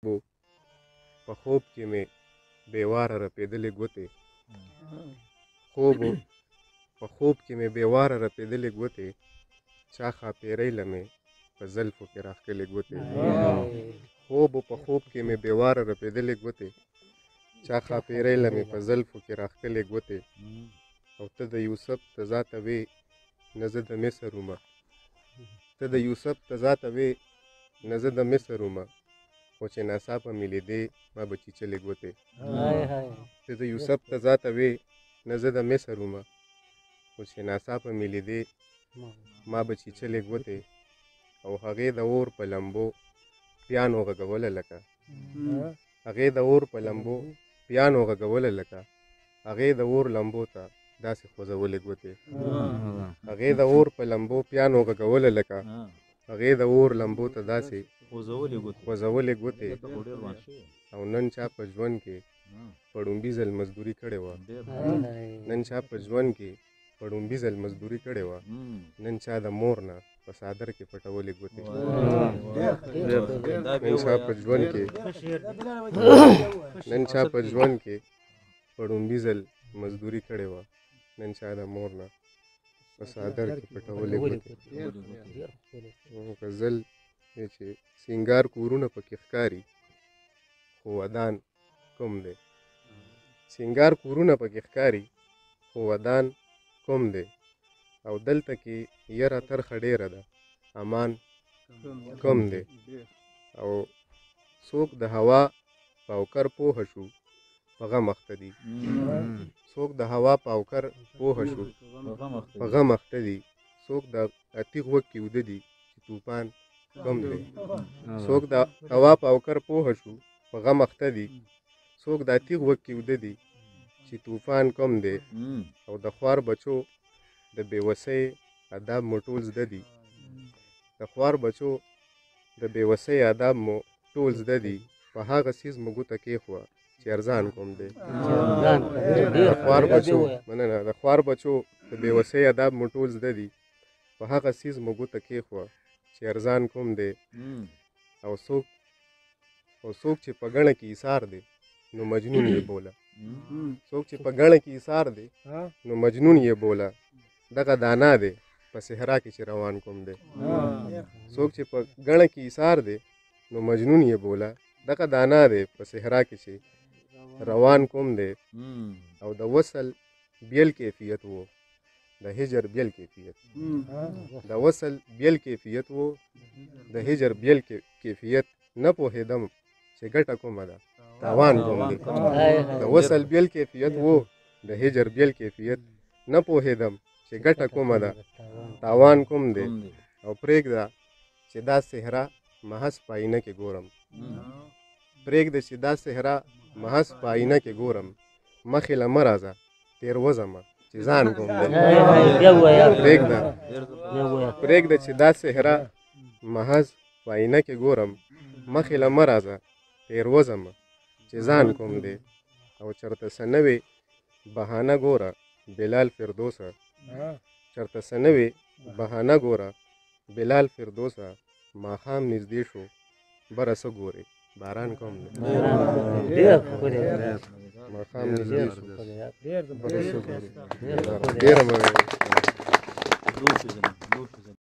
بو په خوب کې مې بې واره رپېدلې ګوتې خوبو په خوب کې مې بې واره رپېدلې ګوتې چا ښاپېرۍ له مې په زلفو کې راښکلې ګوتې خوبو په خوب کې مې بې واره رپېدلې ګوتې چا ښاپېرۍ له مې په زلفو کې راښکلې ګوتې او ته د یوسف تزا ته وې نه زه د مصر ومه ته د یوسف تزا ته وې نه زه د مصر ومه خو چې ناڅاپه مې لیدې ما به چیچلې ګوتې ته د یوسف تزا ته وې نه زه د مصر ومه خو چې ناڅاپه مې لیدې ما به چیچلې ګوتې او هغې د اور په لمبو پیانو غږوله لکه هغې د اور په لمبو پیانو غږوله لکه هغې د اور لمبو ته داسې خوځولې ګوتې هغې د اور په لمبو پیانو غږوله لکه هغې د اور لمبو ته داسې خوځولې ګوتې او نن چا په ژوند کې په ړومبي ځل مزدوري کړې وه نن چا په ژوند کې په ړومبي ځل مزدوري کړې وه نن چا د مور نه په څادر کې پټولې ګوتې نن چا په ژوند کې نن چا په ژوند کې په ړومبي ځل مزدوري کړې وه نن چا د مور نه په څادر کې پټولې ګوتې غزل دی چې سینګار کورونه پکې ښکاري خو ودان کوم دی سینګار کورونه پکې ښکاري خو ودان کوم دی او دلته کې یره ترخه ډېره ده امان کوم دی او څوک د هوا پاوکر پوهه شو په غم اخته دي څوک د هوا پاوکر پوهه شو په غم اخته دي څوک د اتیغ وږ کې وده دي چې طوفان کم دی څوک د هوا پاوکر پوهه شو په غم اخته دي څوک د اتیغ وږ کې وده دي چې طوفان کم دی او د خوار بچو د بېوسۍ آداب مو ټول زده دي د خوار بچو د بېوسۍ آداب مو ټول زده دي په هغه څیز مو ګوته کېښوه چې ارزان کوم دی د خوار بچو مننه د خوار بچو د بېوسۍ آداب مو ټول زده دي په هغه څیز مو ګوته کېښوه چې ارزان کوم دی او څوک چې په ګڼه کې ایثار دی نو مجنون یې بوله څوک چې په ګڼه کې ایثار دی نو مجنون یې بوله دغه دانا دی په صحرا کې چې روان کوم دی څوک چې په ګڼه کې ایثار دی نو مجنون یې بوله دغه دانا دی په صحرا کې چې روان کوم دی او د وصل بیل کیفیت وو د هجر بیل کیفیت د وصل بیل کیفیت وو د هجر بیل کیفیت نه پوهېدم چې ګټه کومه ده تاوان کوم دی د وصل بیل کیفیت وو د هجر بیل کیفیت نه پوهېدم چې ګټه کومه ده تاوان کوم دی او پرېږده چې دا صحرا محض په آینه کې ګورم پرېږده چې دا صحرا محض په آینه کې ګورم مخې له مه راځه تېر وځمه چې ځان کوم دی پرېږده چې دا صحرا محض په آینه کې ګورم مخې له مه راځه تېر وځمه چې ځان کوم دی او چېرته څه نه وې بهانه ګوره بلال فردوسه چېرته څه نه وې بهانه ګوره بلال فردوسه ماښام نږدې شو بره څه ګورې باران کوم دی ماښام نږدې شو بره څه ګورې ډېره مننه